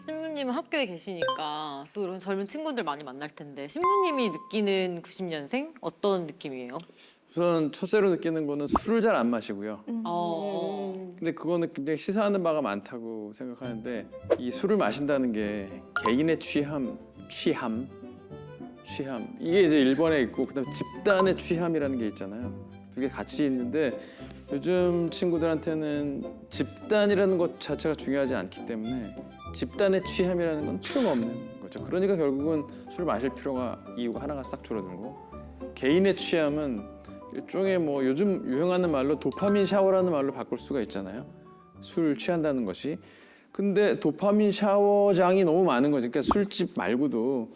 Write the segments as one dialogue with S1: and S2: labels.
S1: 신부님은 학교에 계시니까 또 이런 젊은 친구들 많이 만날 텐데 신부님이 느끼는 90년생 어떤 느낌이에요?
S2: 우선 첫째로 느끼는 거는 술을 잘 안 마시고요.
S1: 어.
S2: 근데 그거는 굉장히 시사하는 바가 많다고 생각하는데 이 술을 마신다는 게 개인의 취함 이게 이제 일본에 있고 그다음 집단의 취함이라는 게 있잖아요. 두 개 같이 있는데 요즘 친구들한테는 집단이라는 것 자체가 중요하지 않기 때문에 집단의 취함이라는 건 필요가 없는 거죠. 그러니까 결국은 술 마실 필요가 이유가 하나가 싹 줄어든 거고 개인의 취함은 일종의 뭐 요즘 유행하는 말로 도파민 샤워라는 말로 바꿀 수가 있잖아요. 술 취한다는 것이. 근데 도파민 샤워장이 너무 많은 거죠. 그러니까 술집 말고도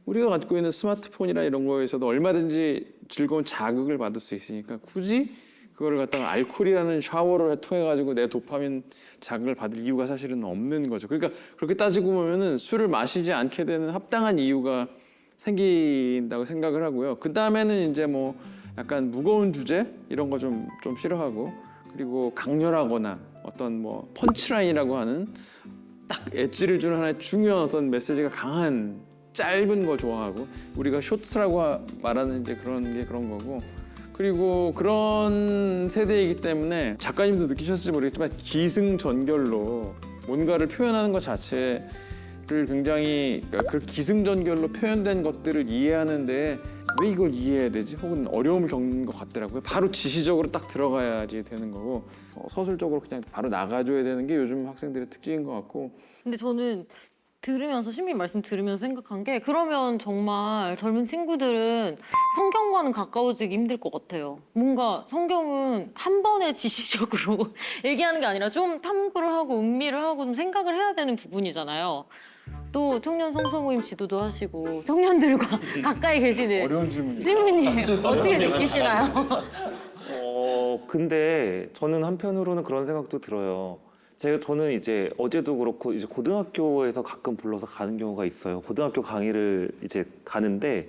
S2: 우리가 갖고 있는 스마트폰이나 이런 거에서도 얼마든지 즐거운 자극을 받을 수 있으니까 굳이 그거를 갖다가 알코올이라는 샤워를 통해 가지고 내 도파민 자극을 받을 이유가 사실은 없는 거죠. 그러니까 그렇게 따지고 보면은 술을 마시지 않게 되는 합당한 이유가 생긴다고 생각을 하고요. 그 다음에는 이제 뭐 약간 무거운 주제 이런 거 좀 싫어하고 그리고 강렬하거나 어떤 뭐 펀치라인이라고 하는 딱 엣지를 주는 하나의 중요한 어떤 메시지가 강한 짧은 거 좋아하고 우리가 쇼츠라고 말하는 이제 그런 게 그런 거고 그리고 그런 세대이기 때문에 작가님도 느끼셨을지 모르겠지만 기승전결로 뭔가를 표현하는 것 자체를 굉장히 그러니까 그 기승전결로 표현된 것들을 이해하는데 왜 이걸 이해해야 되지? 혹은 어려움을 겪는 것 같더라고요. 바로 지시적으로 딱 들어가야지 되는 거고 서술적으로 그냥 바로 나가줘야 되는 게 요즘 학생들의 특징인 것 같고
S1: 근데 저는 들으면서 신부님 말씀 들으면서 생각한 게 그러면 정말 젊은 친구들은 성경과는 가까워지기 힘들 것 같아요. 뭔가 성경은 한 번에 지시적으로 얘기하는 게 아니라 좀 탐구를 하고 음미를 하고 좀 생각을 해야 되는 부분이잖아요. 또 청년 성서 모임 지도도 하시고 청년들과 가까이 계시는
S2: 어려운 질문이에요.
S1: 신부님 어떻게 느끼시나요?
S3: 근데 저는 한편으로는 그런 생각도 들어요. 저는 이제 어제도 그렇고 이제 고등학교에서 가끔 불러서 가는 경우가 있어요. 고등학교 강의를 이제 가는데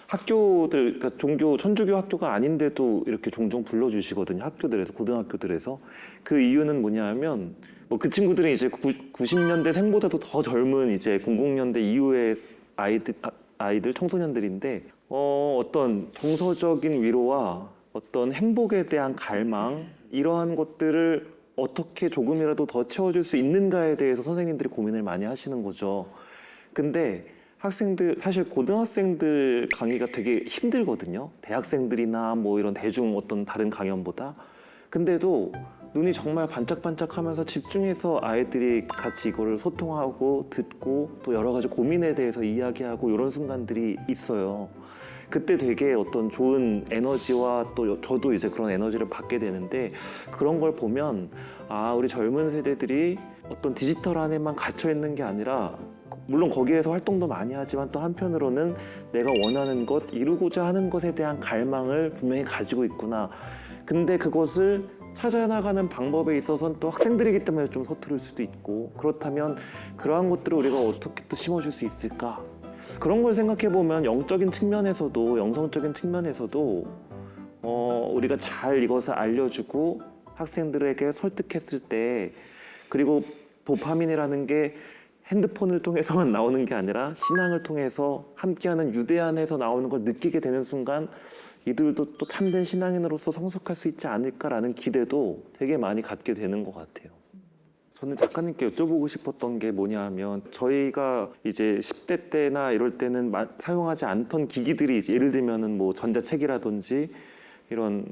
S3: 학교들, 그러니까 종교, 천주교 학교가 아닌데도 이렇게 종종 불러주시거든요. 학교들에서, 고등학교들에서. 그 이유는 뭐냐 하면, 뭐 그 친구들은 이제 90년대 생보다도 더 젊은 이제 00년대 이후의 아이들, 청소년들인데, 어떤 정서적인 위로와 어떤 행복에 대한 갈망, 이러한 것들을 어떻게 조금이라도 더 채워줄 수 있는가에 대해서 선생님들이 고민을 많이 하시는 거죠. 근데 학생들, 사실 고등학생들 강의가 되게 힘들거든요. 대학생들이나 뭐 이런 대중 어떤 다른 강연보다. 근데도 눈이 정말 반짝반짝 하면서 집중해서 아이들이 같이 이거를 소통하고 듣고 또 여러 가지 고민에 대해서 이야기하고 이런 순간들이 있어요. 그때 되게 어떤 좋은 에너지와 또 저도 이제 그런 에너지를 받게 되는데 그런 걸 보면 아, 우리 젊은 세대들이 어떤 디지털 안에만 갇혀 있는 게 아니라 물론 거기에서 활동도 많이 하지만 또 한편으로는 내가 원하는 것, 이루고자 하는 것에 대한 갈망을 분명히 가지고 있구나. 근데 그것을 찾아나가는 방법에 있어서는 또 학생들이기 때문에 좀 서투를 수도 있고 그렇다면 그러한 것들을 우리가 어떻게 또 심어줄 수 있을까? 그런 걸 생각해 보면 영적인 측면에서도 영성적인 측면에서도 우리가 잘 이것을 알려주고 학생들에게 설득했을 때 그리고 도파민이라는 게 핸드폰을 통해서만 나오는 게 아니라 신앙을 통해서 함께하는 유대 안에서 나오는 걸 느끼게 되는 순간 이들도 또 참된 신앙인으로서 성숙할 수 있지 않을까라는 기대도 되게 많이 갖게 되는 것 같아요. 저는 작가님께 여쭤보고 싶었던 게 뭐냐 하면 저희가 이제 10대 때나 이럴 때는 사용하지 않던 기기들이 이제 예를 들면은 뭐 전자책이라든지 이런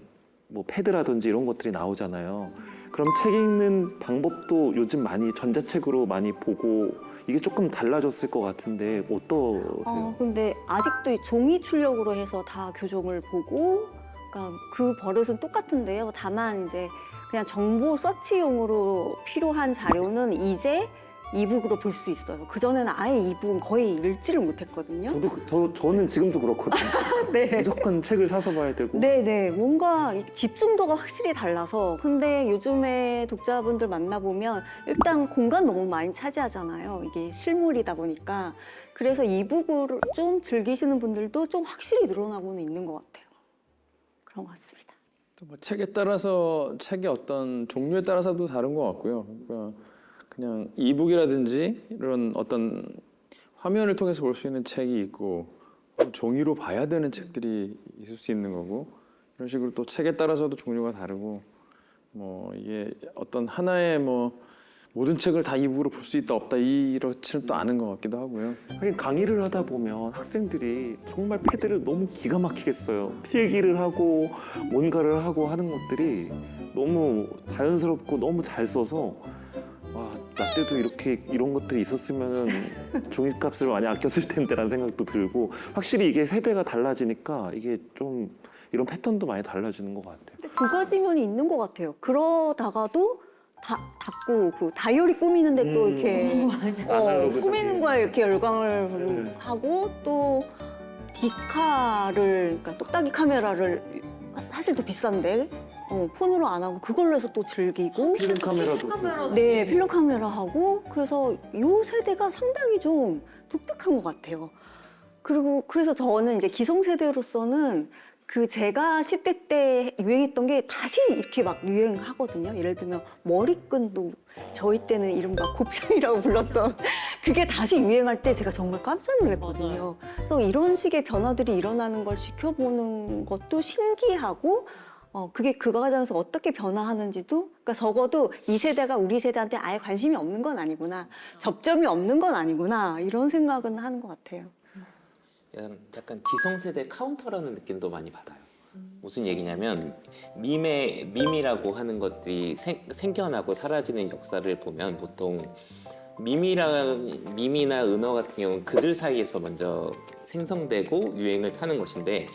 S3: 뭐 패드라든지 이런 것들이 나오잖아요. 그럼 책 읽는 방법도 요즘 많이 전자책으로 많이 보고 이게 조금 달라졌을 것 같은데 어떠세요?
S4: 근데 아직도 이 종이 출력으로 해서 다 교정을 보고, 그러니까 그 버릇은 똑같은데요. 다만 이제 그냥 정보 서치용으로 필요한 자료는 이제 이북으로 볼 수 있어요. 그전에는 아예 이북은 거의 읽지를 못했거든요.
S3: 저는 지금도 그렇거든요.
S4: 네.
S3: 무조건 책을 사서 봐야 되고.
S4: 네네. 뭔가 집중도가 확실히 달라서. 근데 요즘에 독자분들 만나보면 일단 공간 너무 많이 차지하잖아요. 이게 실물이다 보니까. 그래서 이북을 좀 즐기시는 분들도 좀 확실히 늘어나고는 있는 것 같아요. 그런 것 같습니다.
S2: 뭐 책에 따라서 책의 어떤 종류에 따라서도 다른 것 같고요. 그러니까 그냥 이북이라든지 이런 어떤 화면을 통해서 볼 수 있는 책이 있고 종이로 봐야 되는 책들이 있을 수 있는 거고 이런 식으로 또 책에 따라서도 종류가 다르고 뭐 이게 어떤 하나의 뭐 모든 책을 다 이북으로 볼 수 있다 없다 이렇지는 또 않은 것 같기도 하고요.
S3: 하긴 강의를 하다 보면 학생들이 정말 패드를 너무 기가 막히게 써요. 필기를 하고 뭔가를 하고 하는 것들이 너무 자연스럽고 너무 잘 써서 와, 나 때도 이렇게 이런 것들이 있었으면 종이값을 많이 아꼈을 텐데라는 생각도 들고 확실히 이게 세대가 달라지니까 이게 좀 이런 패턴도 많이 달라지는 것 같아요.
S4: 두 가지 면이 있는 것 같아요. 그러다가도 자꾸 그 다이어리 꾸미는데 또 이렇게
S3: 아날로그
S4: 꾸미는 거에 이렇게 열광을 하고 또 디카를 그러니까 똑딱이 카메라를 사실 더 비싼데 폰으로 안 하고 그걸로 해서 또 즐기고
S3: 필름 카메라도
S4: 네 필름 카메라 하고 그래서 요 세대가 상당히 좀 독특한 것 같아요. 그리고 그래서 저는 이제 기성세대로서는 그 제가 10대 때 유행했던 게 다시 이렇게 막 유행하거든요. 예를 들면 머리끈도 저희 때는 이른바 곱창이라고 불렀던 그게 다시 유행할 때 제가 정말 깜짝 놀랐거든요. 그래서 이런 식의 변화들이 일어나는 걸 지켜보는 것도 신기하고 그게 그 과정에서 어떻게 변화하는지도 그러니까 적어도 이 세대가 우리 세대한테 아예 관심이 없는 건 아니구나. 접점이 없는 건 아니구나. 이런 생각은 하는 것 같아요.
S5: 약간 기성세대 카운터라는 느낌도 많이 받아요. 무슨 얘기냐면 밈이라고 하는 것들이 생겨나고 사라지는 역사를 보면 보통 밈이나 은어 같은 경우는 그들 사이에서 먼저 생성되고 유행을 타는 것인데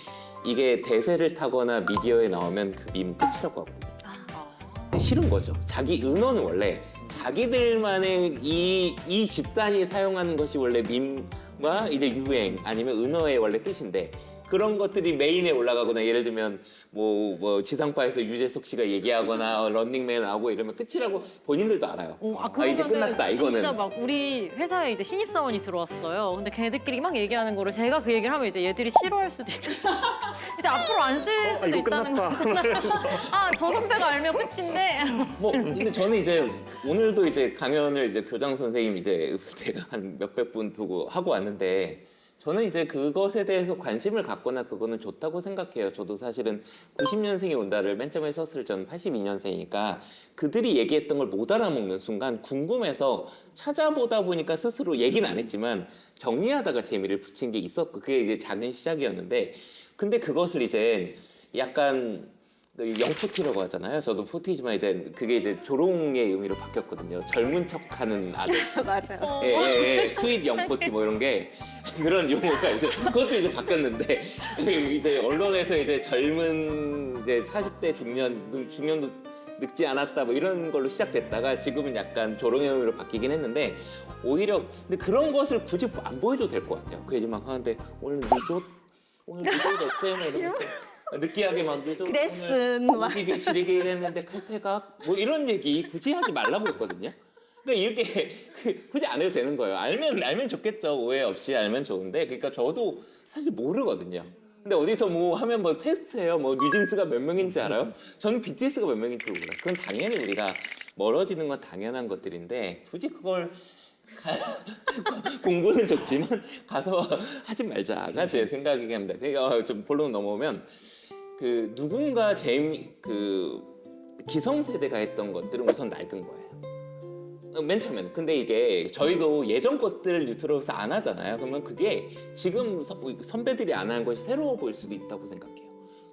S5: 이게 대세를 타거나 미디어에 나오면 그 밈 끝이라고 하거든요. 싫은 거죠. 자기 은어는 원래 자기들만의 이 집단이 사용하는 것이 원래 밈과 이제 유행 아니면 은어의 원래 뜻인데 그런 것들이 메인에 올라가거나 예를 들면 뭐 지상파에서 유재석 씨가 얘기하거나 런닝맨 하고 이러면 끝이라고 본인들도 알아요. 이제 끝났다 이거는.
S1: 진짜 막 우리 회사에 이제 신입사원이 들어왔어요. 근데 걔네들끼리 막 얘기하는 거를 제가 그 얘기를 하면 이제 얘들이 싫어할 수도 있고 이제 앞으로 안 쓸 수도 있다는 거잖아요. 저 선배가 알면 끝인데.
S5: 뭐 근데 저는 이제 오늘도 이제 강연을 이제 교장 선생님 이제 제가 한 몇백 분 두고 하고 왔는데 저는 이제 그것에 대해서 관심을 갖거나 그거는 좋다고 생각해요. 저도 사실은 90년생이 온다를 맨 처음에 썼을 때 저는 82년생이니까 그들이 얘기했던 걸 못 알아먹는 순간 궁금해서 찾아보다 보니까 스스로 얘기는 안 했지만 정리하다가 재미를 붙인 게 있었고 그게 이제 작은 시작이었는데 근데 그것을 이제 약간 영포티라고 하잖아요. 저도 포티지만 이제 그게 이제 조롱의 의미로 바뀌었거든요. 젊은 척하는 아저씨.
S4: 맞아요.
S5: 예, 스윗 영포티 뭐 이런 게 그런 용어가 이제 그것도 이제 바뀌었는데 이제 언론에서 이제 젊은 이제 40대 중년도 늙지 않았다 뭐 이런 걸로 시작됐다가 지금은 약간 조롱의 의미로 바뀌긴 했는데 오히려 근데 그런 것을 굳이 안 보여줘도 될 것 같아요. 그 얘기 막 하는데 오늘 늦었 어때요? 막 이러면서 느끼하게 막 늦었
S4: 그랬음, 막.
S5: 오지게 지리게 일했는데 칼퇴각 뭐 이런 얘기 굳이 하지 말라고 했거든요. 그러니까 이렇게 굳이 안 해도 되는 거예요. 알면 좋겠죠. 오해 없이 알면 좋은데 그러니까 저도 사실 모르거든요. 근데 어디서 뭐 하면 뭐 테스트해요. 뭐 뉴진스가 몇 명인지 알아요? 저는 BTS가 몇 명인지 몰라요. 그건 당연히 우리가 멀어지는 건 당연한 것들인데 굳이 그걸 공부는 좋지만 가서 하지 말자가 제 생각이긴 합니다. 그러니까 좀 본론 넘어오면 그 누군가 기성세대가 했던 것들은 우선 낡은 거예요. 맨 처음에는. 근데 이게 저희도 예전 것들 뉴트로에서 안 하잖아요. 그러면 그게 지금 선배들이 안 하는 것이 새로워 보일 수도 있다고 생각해요.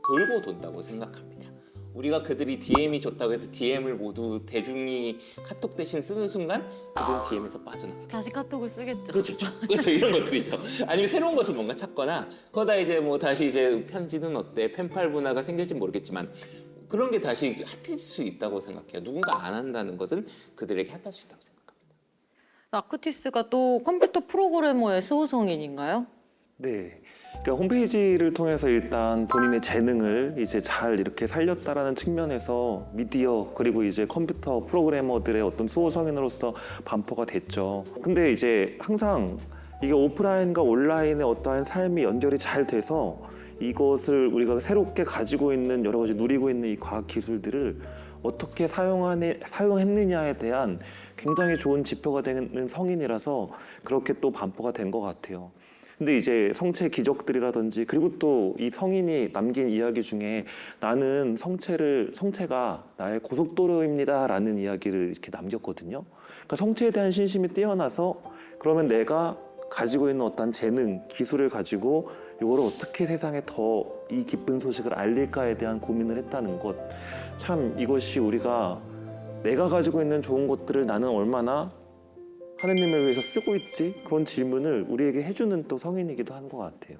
S5: 돌고 돈다고 생각합니다. 우리가 그들이 DM이 좋다고 해서 DM을 모두 대중이 카톡 대신 쓰는 순간 그들은 DM에서 빠져나갑니다.
S1: 다시 카톡을 쓰겠죠.
S5: 그렇죠. 이런 것들이죠. 아니면 새로운 것을 뭔가 찾거나 거기다 이제 뭐 다시 이제 편지는 어때? 펜팔 문화가 생길지 모르겠지만 그런 게 다시 핫해질 수 있다고 생각해요. 누군가 안 한다는 것은 그들에게 핫할 수 있다고 생각합니다.
S1: 아크티스가 또 컴퓨터 프로그래머의 수호성인인가요?
S3: 네. 그러니까 홈페이지를 통해서 일단 본인의 재능을 이제 잘 이렇게 살렸다라는 측면에서 미디어 그리고 이제 컴퓨터 프로그래머들의 어떤 수호성인으로서 반포가 됐죠. 근데 이제 항상 이게 오프라인과 온라인의 어떠한 삶이 연결이 잘 돼서 이것을 우리가 새롭게 가지고 있는 여러 가지 누리고 있는 이 과학 기술들을 어떻게 사용했느냐에 대한 굉장히 좋은 지표가 되는 성인이라서 그렇게 또 반포가 된 것 같아요. 근데 이제 성체 기적들이라든지 그리고 또 이 성인이 남긴 이야기 중에 나는 성체가 나의 고속도로입니다라는 이야기를 이렇게 남겼거든요. 그러니까 성체에 대한 신심이 뛰어나서 그러면 내가 가지고 있는 어떤 재능, 기술을 가지고 이거를 어떻게 세상에 더 이 기쁜 소식을 알릴까에 대한 고민을 했다는 것. 참 이것이 우리가 내가 가지고 있는 좋은 것들을 나는 얼마나 하느님을 위해서 쓰고 있지? 그런 질문을 우리에게 해주는 또 성인이기도 한 것 같아요.